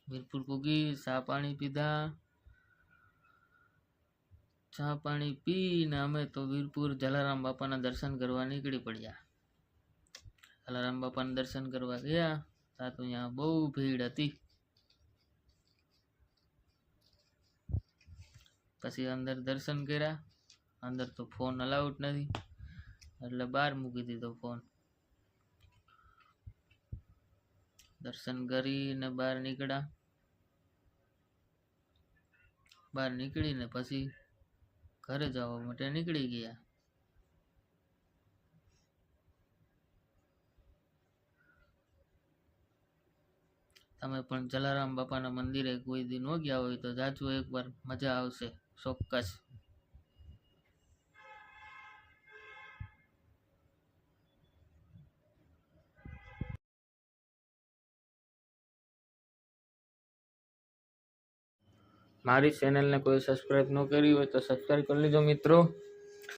વીરપુર પૂગી, ચા પાણી પીધા. ચા પાણી પીને અમે તો વીરપુર જલારામ બાપાના દર્શન કરવા નીકળી પડ્યા. જલારામ બાપાના દર્શન કરવા ગયા તા તો અહીંયા બહુ ભીડ હતી. પછી અંદર દર્શન કર્યા. અંદર તો ફોન અલાઉડ નથી એટલે બહાર મૂકી દીધો ફોન. દર્શન કરીને બહાર નીકળ્યા. બહાર નીકળીને પછી ઘરે જવા માટે નીકળી ગયા. તમે પણ જલારામ બાપાના મંદિરે કોઈ દી ન ગયા હોય તો જાજો એકવાર, મજા આવશે ચોક્કસ. મારી ચેનલને કોઈ સબસ્ક્રાઇબ ન કરી હોય તો સબસ્ક્રાઇબ કરી લેજો મિત્રો.